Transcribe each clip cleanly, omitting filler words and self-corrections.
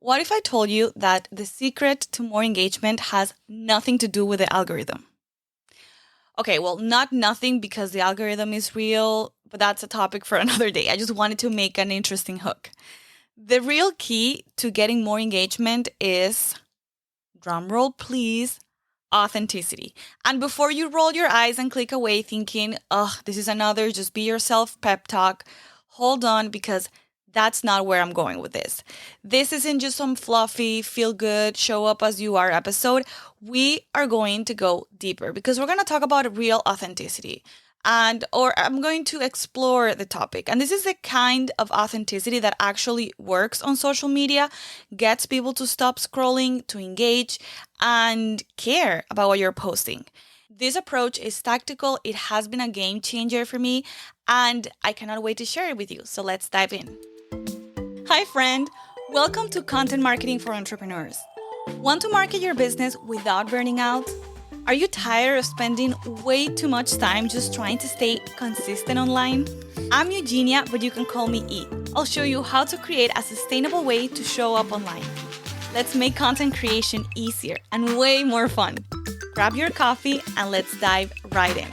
What if I told you that the secret to more engagement has nothing to do with the algorithm? Okay, well, not nothing because the algorithm is real, but that's a topic for another day. I just wanted to make an interesting hook. The real key to getting more engagement is, drumroll please, authenticity. And before you roll your eyes and click away thinking, oh, this is another just be yourself pep talk, hold on because that's not where I'm going with this. This isn't just some fluffy, feel good, show up as you are episode. We are going to go deeper because we're going to talk about real authenticity. Or I'm going to explore the topic. And this is the kind of authenticity that actually works on social media, gets people to stop scrolling, to engage, and care about what you're posting. This approach is tactical. It has been a game changer for me, and I cannot wait to share it with you. So let's dive in. Hi, friend. Welcome to Content Marketing for Entrepreneurs. Want to market your business without burning out? Are you tired of spending way too much time just trying to stay consistent online? I'm Eugenia, but you can call me E. I'll show you how to create a sustainable way to show up online. Let's make content creation easier and way more fun. Grab your coffee and let's dive right in.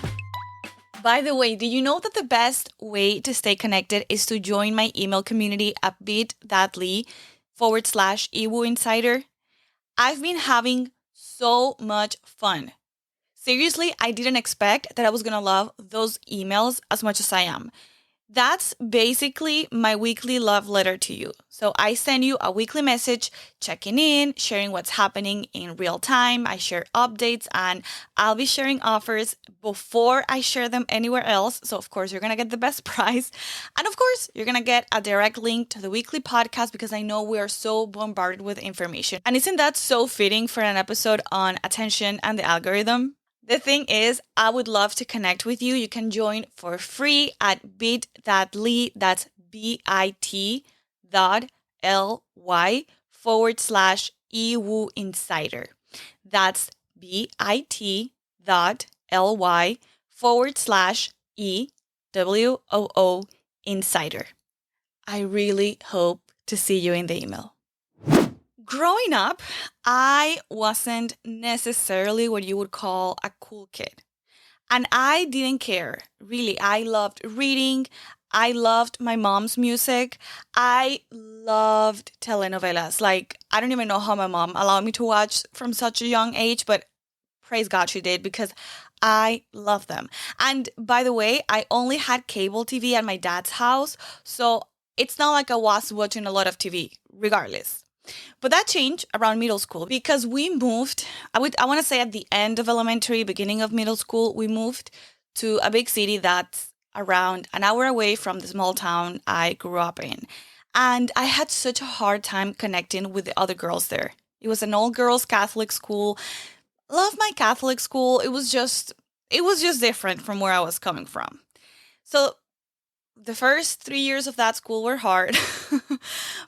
By the way, do you know that the best way to stay connected is to join my email community at bit.ly/ewu insider? I've been having so much fun. Seriously, I didn't expect that I was going to love those emails as much as I am. That's basically my weekly love letter to you. So I send you a weekly message, checking in, sharing what's happening in real time. I share updates and I'll be sharing offers before I share them anywhere else. So of course, you're going to get the best price. And of course, you're going to get a direct link to the weekly podcast because I know we are so bombarded with information. And isn't that so fitting for an episode on attention and the algorithm? The thing is, I would love to connect with you. You can join for free at bit.ly, that's bit.ly/ewu insider. That's bit.ly/EWOO insider. I really hope to see you in the email. Growing up, I wasn't necessarily what you would call a cool kid. And I didn't care. Really, I loved reading. I loved my mom's music. I loved telenovelas. Like, I don't even know how my mom allowed me to watch from such a young age, but praise God she did because I love them. And by the way, I only had cable TV at my dad's house. So it's not like I was watching a lot of TV, regardless. But that changed around middle school because we moved, I want to say at the end of elementary, beginning of middle school, we moved to a big city that's around an hour away from the small town I grew up in. And I had such a hard time connecting with the other girls there. It was an all girls Catholic school. Love my Catholic school. It was just different from where I was coming from. So the first 3 years of that school were hard.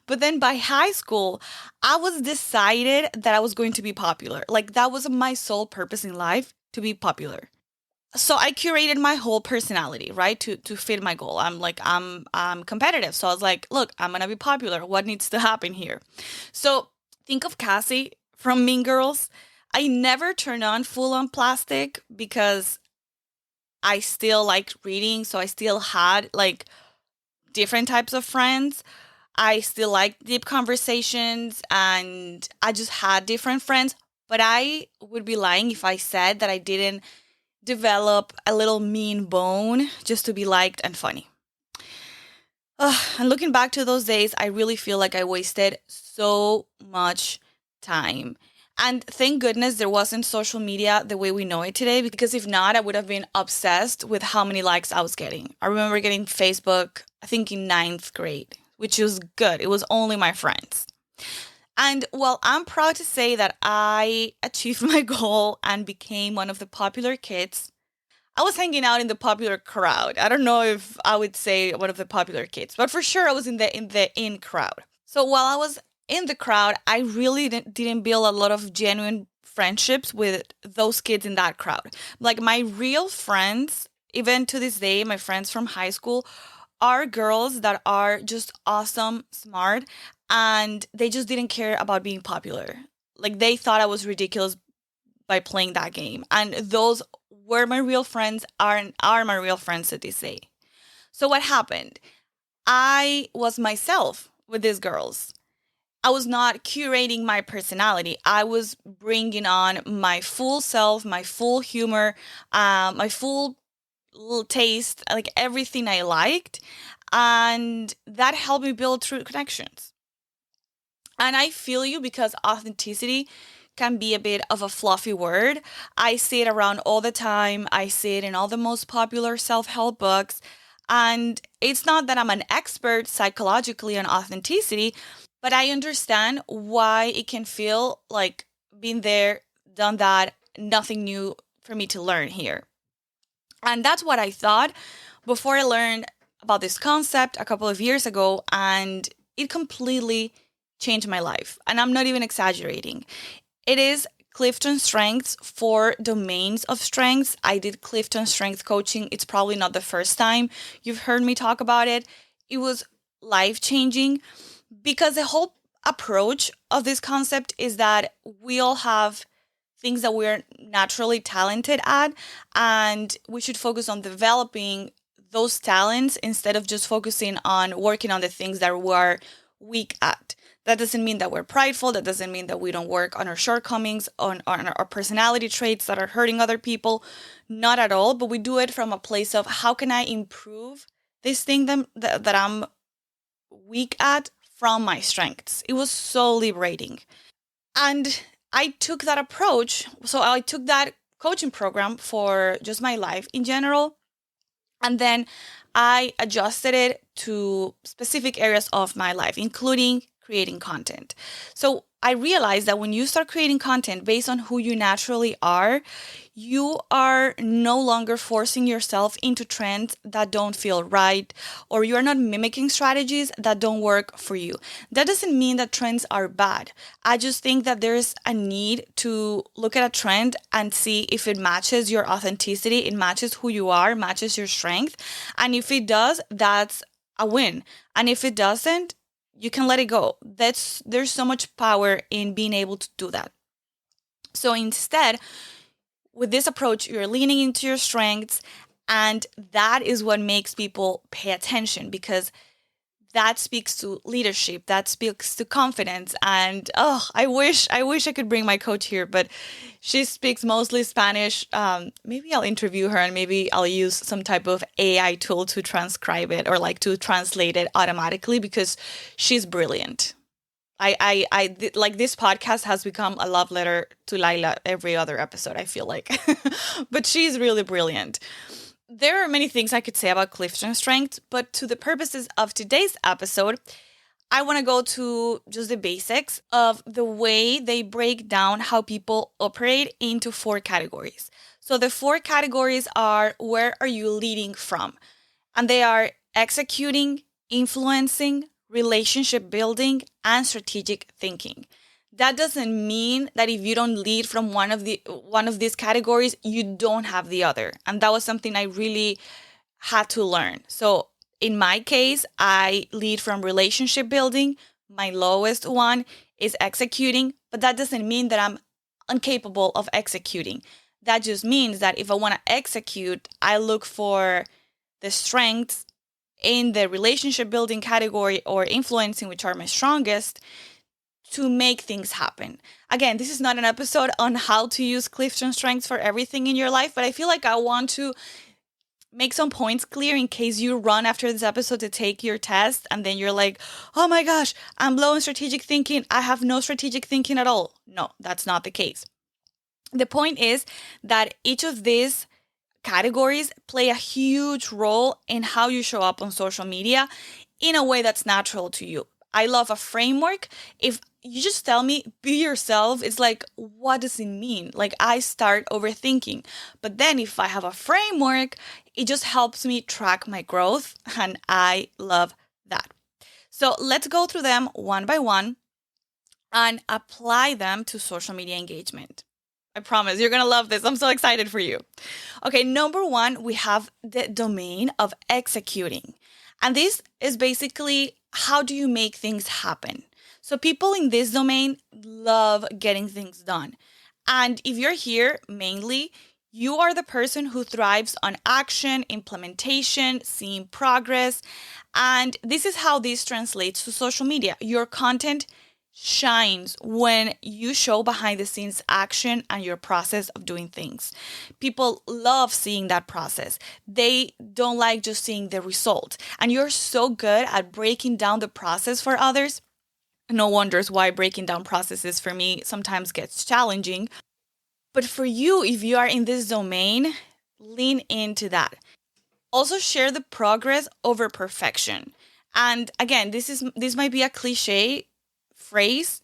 But then by high school, I was decided that I was going to be popular. Like that was my sole purpose in life, to be popular. So I curated my whole personality, right? To fit my goal. I'm competitive. So I was like, look, I'm going to be popular. What needs to happen here? So think of Cassie from Mean Girls. I never turned on full on plastic because I still liked reading, so I still had like different types of friends. I still liked deep conversations and I just had different friends. But I would be lying if I said that I didn't develop a little mean bone just to be liked and funny. And looking back to those days, I really feel like I wasted so much time. And thank goodness there wasn't social media the way we know it today, because if not, I would have been obsessed with how many likes I was getting. I remember getting Facebook, I think in ninth grade, which was good. It was only my friends. And well, I'm proud to say that I achieved my goal and became one of the popular kids. I was hanging out in the popular crowd. I don't know if I would say one of the popular kids, but for sure I was in the in crowd. So while I was in the crowd, I really didn't build a lot of genuine friendships with those kids in that crowd. Like my real friends, even to this day, my friends from high school are girls that are just awesome, smart, and they just didn't care about being popular. Like, they thought I was ridiculous by playing that game. And those were my real friends, are my real friends to this day. So what happened? I was myself with these girls. I was not curating my personality. I was bringing on my full self, my full humor, my full taste, like everything I liked. And that helped me build true connections. And I feel you, because authenticity can be a bit of a fluffy word. I see it around all the time. I see it in all the most popular self-help books. And it's not that I'm an expert psychologically on authenticity, but I understand why it can feel like been there, done that, nothing new for me to learn here. And that's what I thought before I learned about this concept a couple of years ago, and it completely changed my life. And I'm not even exaggerating. It is CliftonStrengths for domains of strengths. I did CliftonStrengths coaching. It's probably not the first time you've heard me talk about it. It was life-changing, because the whole approach of this concept is that we all have things that we're naturally talented at, and we should focus on developing those talents instead of just focusing on working on the things that we're weak at. That doesn't mean that we're prideful. That doesn't mean that we don't work on our shortcomings, on our personality traits that are hurting other people. Not at all. But we do it from a place of, how can I improve this thing that I'm weak at from my strengths? It was so liberating. And I took that approach. So I took that coaching program for just my life in general. And then I adjusted it to specific areas of my life, including creating content. So I realized that when you start creating content based on who you naturally are, you are no longer forcing yourself into trends that don't feel right, or you are not mimicking strategies that don't work for you. That doesn't mean that trends are bad. I just think that there's a need to look at a trend and see if it matches your authenticity, it matches who you are, matches your strength. And if it does, that's a win. And if it doesn't, you can let it go. There's so much power in being able to do that. So instead, with this approach, you're leaning into your strengths, and that is what makes people pay attention, because that speaks to leadership, that speaks to confidence. And I wish I could bring my coach here, but she speaks mostly Spanish. Maybe I'll interview her, and maybe I'll use some type of AI tool to transcribe it, or like to translate it automatically, because she's brilliant. Like, this podcast has become a love letter to Laila every other episode, I feel like. But she's really brilliant. There are many things I could say about CliftonStrengths, but to the purposes of today's episode, I want to go to just the basics of the way they break down how people operate into 4 categories. So the 4 categories are, where are you leading from? And they are executing, influencing, relationship building, and strategic thinking. That doesn't mean that if you don't lead from one of these categories, you don't have the other. And that was something I really had to learn. So in my case, I lead from relationship building. My lowest one is executing, but that doesn't mean that I'm incapable of executing. That just means that if I want to execute, I look for the strengths in the relationship building category or influencing, which are my strongest, to make things happen. Again, this is not an episode on how to use CliftonStrengths for everything in your life, but I feel like I want to make some points clear in case you run after this episode to take your test and then you're like, oh my gosh, I'm low in strategic thinking. I have no strategic thinking at all. No, that's not the case. The point is that each of these categories play a huge role in how you show up on social media in a way that's natural to you. I love a framework. If you just tell me, be yourself, it's like, what does it mean? Like, I start overthinking. But then if I have a framework, it just helps me track my growth, and I love that. So let's go through them one by one and apply them to social media engagement. I promise you're going to love this. I'm so excited for you. Okay, number 1, we have the domain of executing. And this is basically, how do you make things happen? So people in this domain love getting things done. And if you're here mainly, you are the person who thrives on action, implementation, seeing progress. And this is how this translates to social media. Your content shines when you show behind the scenes action and your process of doing things. People love seeing that process. They don't like just seeing the result. And you're so good at breaking down the process for others. No wonders why breaking down processes for me sometimes gets challenging. But for you, if you are in this domain, lean into that. Also share the progress over perfection. And again, this might be a cliche phrase,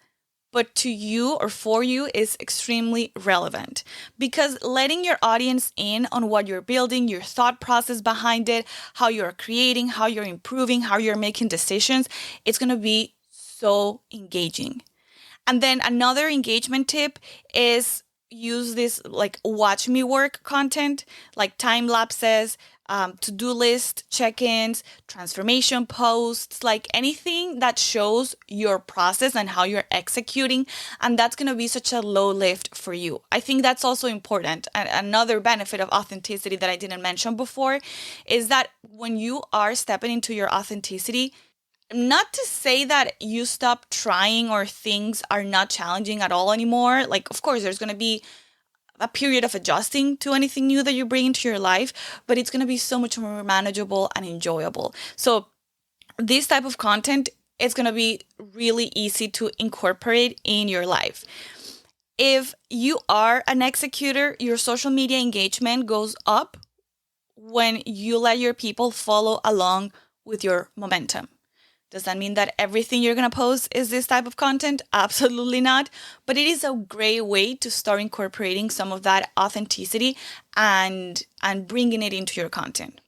but to you or for you is extremely relevant because letting your audience in on what you're building, your thought process behind it, how you're creating, how you're improving, how you're making decisions, it's going to be so engaging. And then another engagement tip is use this like watch me work content, like time lapses, to-do list, check-ins, transformation posts, like anything that shows your process and how you're executing. And that's going to be such a low lift for you. I think that's also important. And another benefit of authenticity that I didn't mention before is that when you are stepping into your authenticity, not to say that you stop trying or things are not challenging at all anymore. Like, of course, there's going to be a period of adjusting to anything new that you bring into your life, but it's going to be so much more manageable and enjoyable. So this type of content is going to be really easy to incorporate in your life. If you are an executor, your social media engagement goes up when you let your people follow along with your momentum. Does that mean that everything you're going to post is this type of content? Absolutely not. But it is a great way to start incorporating some of that authenticity and bringing it into your content.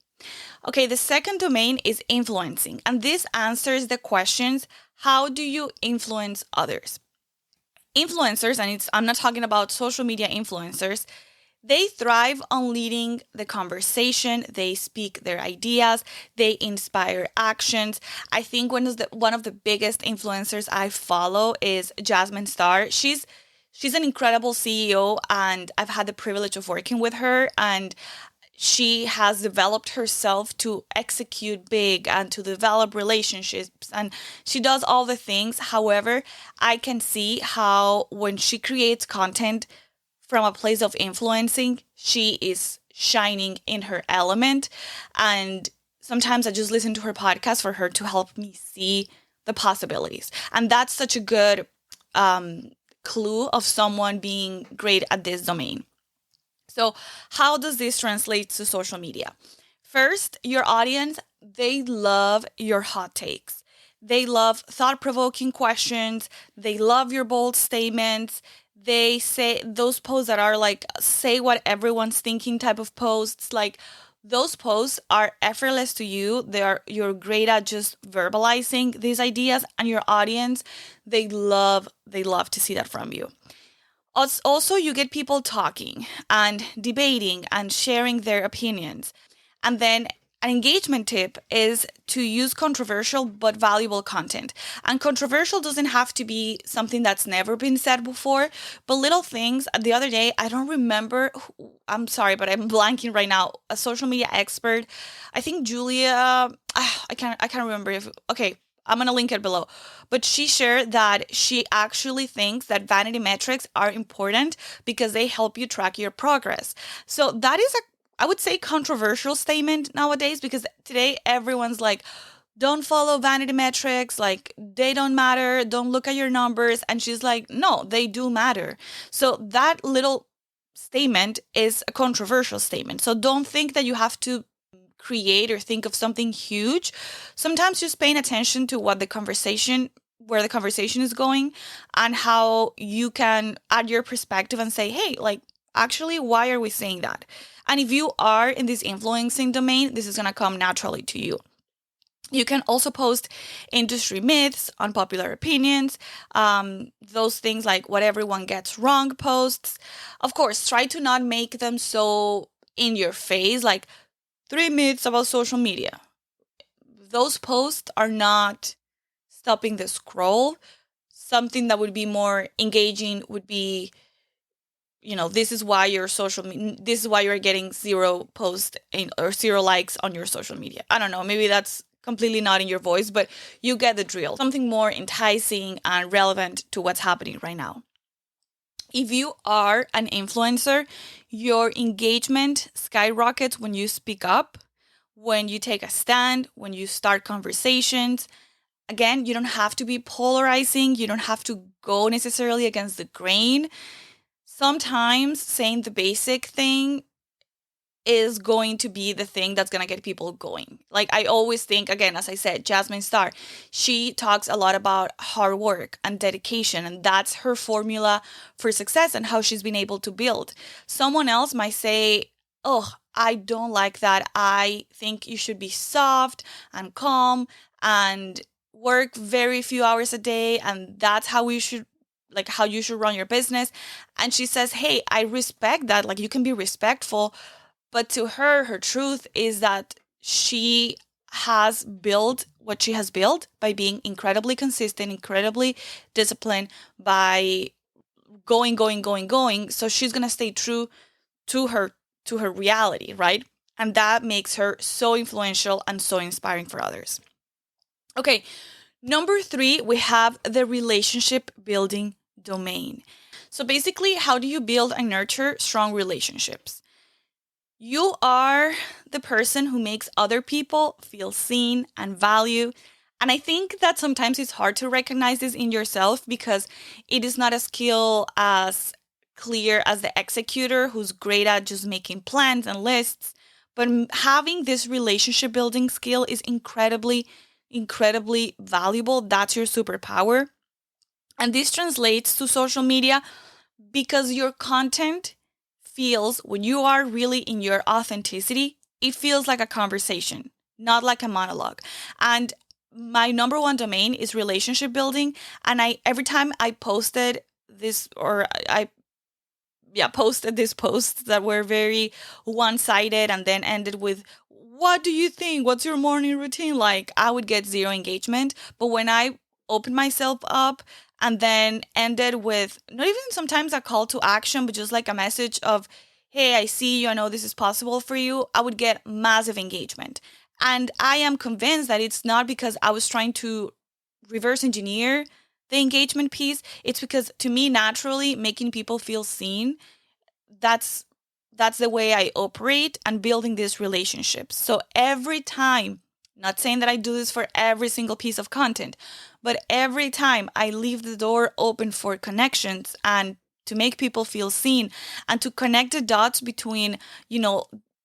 Okay, the second domain is influencing. And this answers the questions, how do you influence others? Influencers, and I'm not talking about social media influencers, they thrive on leading the conversation. They speak their ideas. They inspire actions. I think one of the biggest influencers I follow is Jasmine Star. She's an incredible CEO, and I've had the privilege of working with her. And she has developed herself to execute big and to develop relationships, and she does all the things. However, I can see how when she creates content from a place of influencing, she is shining in her element. And sometimes I just listen to her podcast for her to help me see the possibilities. And that's such a good clue of someone being great at this domain. So how does this translate to social media? First, your audience, they love your hot takes. They love thought-provoking questions. They love your bold statements. They say those posts that are like say what everyone's thinking type of posts, like those posts are effortless to you. You're great at just verbalizing these ideas, and your audience, they love to see that from you. Also, you get people talking and debating and sharing their opinions. And then an engagement tip is to use controversial but valuable content. And controversial doesn't have to be something that's never been said before, but little things. The other day, I don't remember, I'm sorry, but I'm blanking right now, a social media expert. I think Julia, I can't remember if, okay, I'm going to link it below. But she shared that she actually thinks that vanity metrics are important because they help you track your progress. So that is I would say, controversial statement nowadays, because today everyone's like, don't follow vanity metrics, like they don't matter, don't look at your numbers. And she's like, no, they do matter. So that little statement is a controversial statement. So don't think that you have to create or think of something huge. Sometimes just paying attention to where the conversation is going, and how you can add your perspective and say, hey, like, actually, why are we saying that? And if you are in this influencing domain, this is going to come naturally to you. You can also post industry myths, unpopular opinions, those things like what everyone gets wrong posts. Of course, try to not make them so in your face, like 3 myths about social media. Those posts are not stopping the scroll. something that would be more engaging would be, this is why this is why you're getting zero posts or zero likes on your social media. I don't know, maybe that's completely not in your voice, but you get the drill. Something more enticing and relevant to what's happening right now. If you are an influencer, your engagement skyrockets when you speak up, when you take a stand, when you start conversations. Again, you don't have to be polarizing. You don't have to go necessarily against the grain. Sometimes saying the basic thing is going to be the thing that's going to get people going. Like I always think, again, as I said, Jasmine Star, she talks a lot about hard work and dedication, and that's her formula for success and how she's been able to build. Someone else might say, oh, I don't like that. I think you should be soft and calm and work very few hours a day, and that's how you should run your business. And she says, hey, I respect that. Like, you can be respectful, but to her truth is that she has built what she has built by being incredibly consistent, incredibly disciplined, by going. So she's going to stay true to her reality, right? And that makes her so influential and so inspiring for others. Okay, number 3, we have the relationship building domain. So basically, how do you build and nurture strong relationships? You are the person who makes other people feel seen and valued. And I think that sometimes it's hard to recognize this in yourself because it is not a skill as clear as the executor who's great at just making plans and lists. But having this relationship building skill is incredibly, incredibly valuable. That's your superpower. And this translates to social media because your content feels, when you are really in your authenticity, it feels like a conversation, not like a monologue. And my number 1 domain is relationship building. And every time I posted this, or I posted these posts that were very one-sided and then ended with, what do you think? What's your morning routine like? I would get zero engagement. But when I opened myself up and then ended with not even sometimes a call to action, but just like a message of, hey, I see you, I know this is possible for you, I would get massive engagement. And I am convinced that it's not because I was trying to reverse engineer the engagement piece. It's because, to me, naturally, making people feel seen, that's the way I operate, and building these relationships. So every time, not saying that I do this for every single piece of content, but every time I leave the door open for connections and to make people feel seen and to connect the dots between,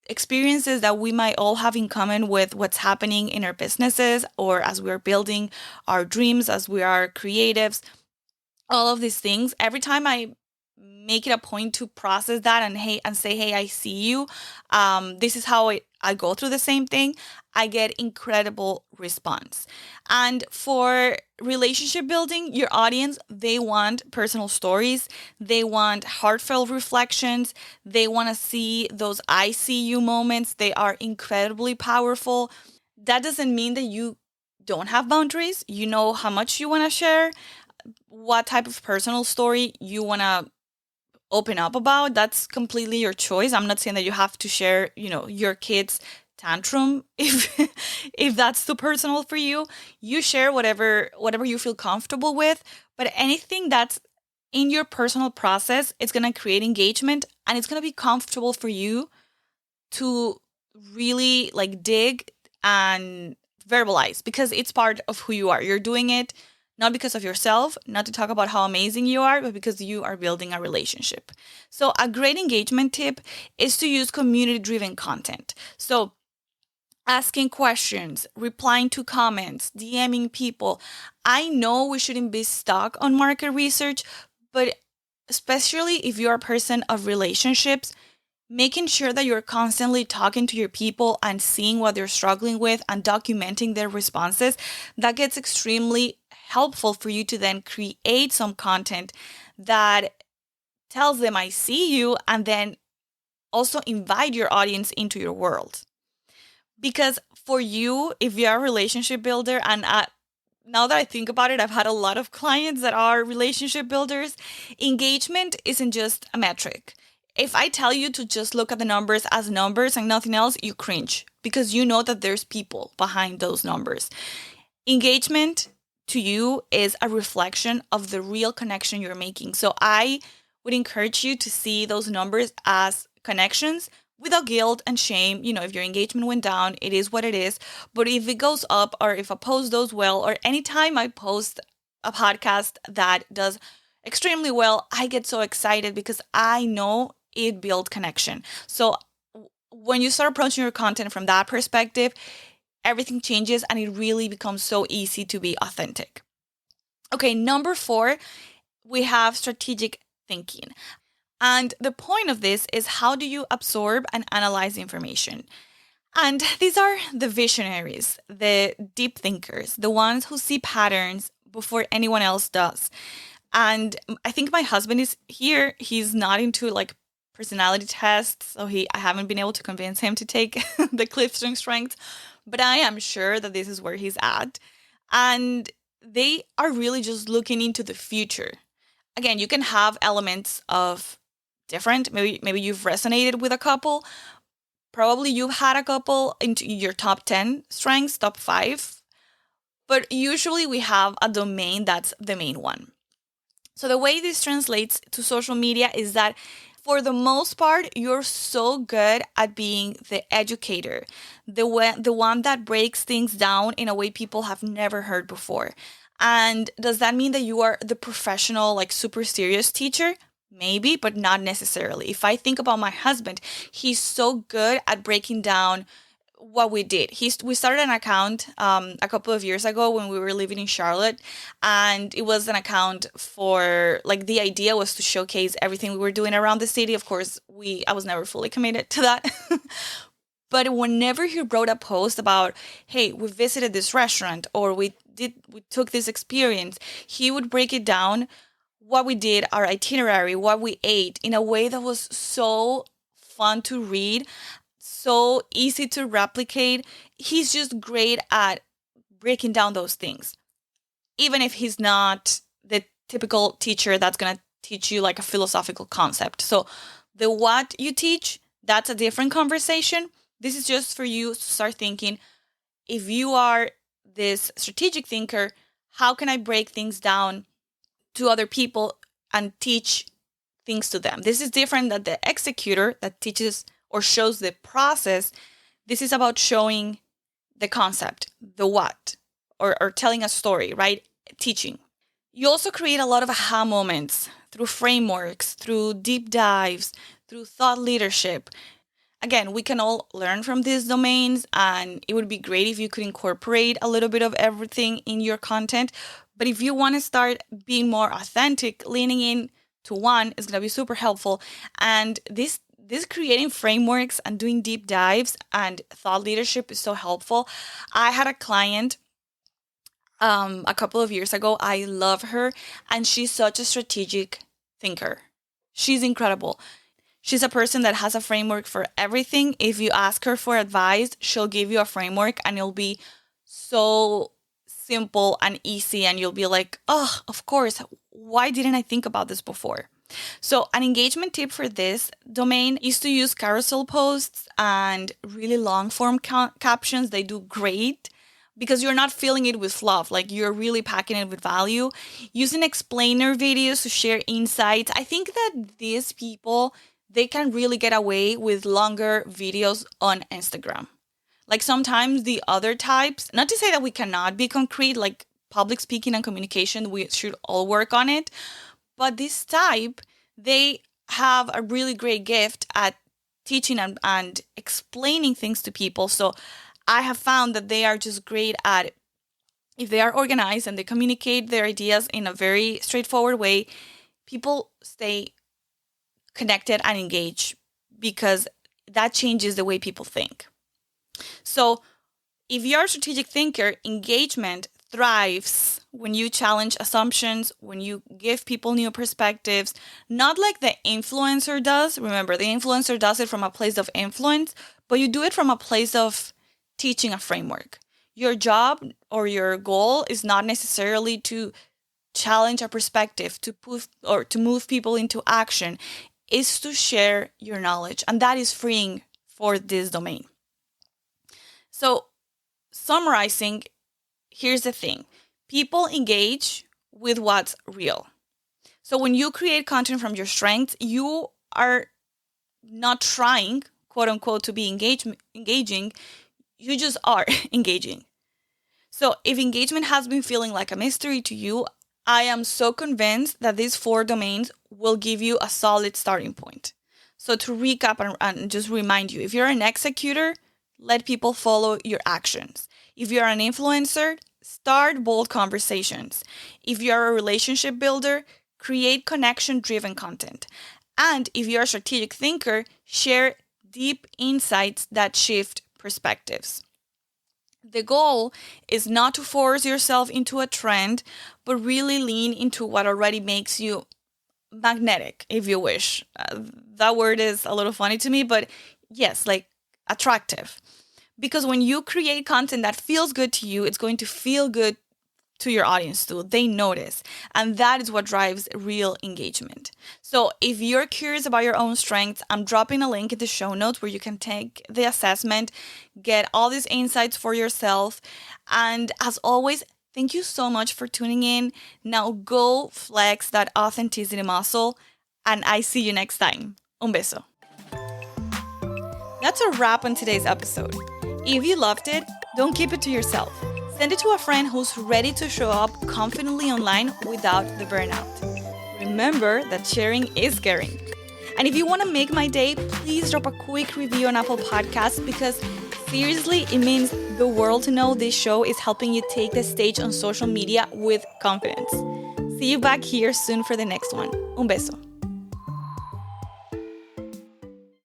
experiences that we might all have in common with what's happening in our businesses, or as we're building our dreams, as we are creatives, all of these things. Every time I make it a point to process that and say, hey, I see you. This is how I go through the same thing. I get incredible response. And for relationship building, your audience, they want personal stories. They want heartfelt reflections. They want to see those I see you moments. They are incredibly powerful. That doesn't mean that you don't have boundaries. You know how much you want to share, what type of personal story you want to open up about. That's completely your choice. I'm not saying that you have to share, your kids' tantrum if that's too personal for you. You share whatever you feel comfortable with, but anything that's in your personal process, it's going to create engagement, and it's going to be comfortable for you to really dig and verbalize, because it's part of who you are. You're doing it not because of yourself, not to talk about how amazing you are, but because you are building a relationship. So a great engagement tip is to use community-driven content. So asking questions, replying to comments, DMing people. I know we shouldn't be stuck on market research, but especially if you're a person of relationships, making sure that you're constantly talking to your people and seeing what they're struggling with and documenting their responses, that gets extremely helpful for you to then create some content that tells them I see you, and then also invite your audience into your world. Because for you, if you're a relationship builder, and now that I think about it, I've had a lot of clients that are relationship builders. Engagement isn't just a metric. If I tell you to just look at the numbers as numbers and nothing else, you cringe because you know that there's people behind those numbers. Engagement to you is a reflection of the real connection you're making. So I would encourage you to see those numbers as connections without guilt and shame. If your engagement went down, it is what it is. But if it goes up, or if a post does well, or anytime I post a podcast that does extremely well, I get so excited because I know it builds connection. So when you start approaching your content from that perspective, everything changes and it really becomes so easy to be authentic. Okay, number 4, we have strategic thinking. And the point of this is, how do you absorb and analyze information? And these are the visionaries, the deep thinkers, the ones who see patterns before anyone else does. And I think my husband is here. He's not into like personality tests, so I haven't been able to convince him to take the CliftonStrengths, but I am sure that this is where he's at. And they are really just looking into the future. Again, you can have elements of different. Maybe you've resonated with a couple. Probably you've had a couple into your top 10 strengths, top 5. But usually we have a domain that's the main one. So the way this translates to social media is that for the most part, you're so good at being the educator, the one that breaks things down in a way people have never heard before. And does that mean that you are the professional, like super serious teacher? Maybe, but not necessarily. If I think about my husband, he's so good at breaking down what we did. We started an account a couple of years ago when we were living in Charlotte, and it was an account for, like, the idea was to showcase everything we were doing around the city. Of course, I was never fully committed to that. But whenever he wrote a post about, hey, we visited this restaurant, or we took this experience, he would break it down, what we did, our itinerary, what we ate, in a way that was so fun to read, so easy to replicate. He's just great at breaking down those things, even if he's not the typical teacher that's going to teach you like a philosophical concept. So the what you teach, that's a different conversation. This is just for you to start thinking, if you are this strategic thinker, how can I break things down to other people and teach things to them? This is different than the executor that teaches or shows the process. This is about showing the concept, the what, or telling a story, right? Teaching. You also create a lot of aha moments through frameworks, through deep dives, through thought leadership. Again, we can all learn from these domains, and it would be great if you could incorporate a little bit of everything in your content. But if you want to start being more authentic, leaning in to one is going to be super helpful. And this creating frameworks and doing deep dives and thought leadership is so helpful. I had a client a couple of years ago. I love her, and she's such a strategic thinker. She's incredible. She's a person that has a framework for everything. If you ask her for advice, she'll give you a framework, and it'll be so simple and easy, and you'll be like, oh, of course, why didn't I think about this before? So an engagement tip for this domain is to use carousel posts and really long form captions. They do great because you're not filling it with fluff, like you're really packing it with value. Using explainer videos to share insights. I think that these people, they can really get away with longer videos on Instagram. Like sometimes the other types, not to say that we cannot be concrete, like public speaking and communication, we should all work on it. But this type, they have a really great gift at teaching and explaining things to people. So I have found that they are just great at, if they are organized and they communicate their ideas in a very straightforward way, people stay connected and engaged because that changes the way people think. So if you're a strategic thinker, engagement thrives when you challenge assumptions, when you give people new perspectives, not like the influencer does. Remember, the influencer does it from a place of influence, but you do it from a place of teaching a framework. Your job or your goal is not necessarily to challenge a perspective, to put or to move people into action, is to share your knowledge, and that is freeing for this domain. So, summarizing, here's the thing. People engage with what's real. So when you create content from your strengths, you are not trying, quote unquote, to be engaging. You just are engaging. So if engagement has been feeling like a mystery to you, I am so convinced that these 4 domains will give you a solid starting point. So to recap and just remind you, if you're an executor, let people follow your actions. If you're an influencer, start bold conversations. If you're a relationship builder, create connection-driven content. And if you're a strategic thinker, share deep insights that shift perspectives. The goal is not to force yourself into a trend, but really lean into what already makes you magnetic, if you wish. That word is a little funny to me, but yes, like attractive. Because when you create content that feels good to you, it's going to feel good to your audience too. They notice. And that is what drives real engagement. So if you're curious about your own strengths, I'm dropping a link in the show notes where you can take the assessment, get all these insights for yourself. And as always, thank you so much for tuning in. Now go flex that authenticity muscle, and I see you next time. Un beso. That's a wrap on today's episode. If you loved it, don't keep it to yourself. Send it to a friend who's ready to show up confidently online without the burnout. Remember that sharing is caring. And if you want to make my day, please drop a quick review on Apple Podcasts, because seriously, it means the world to know this show is helping you take the stage on social media with confidence. See you back here soon for the next one. Un beso.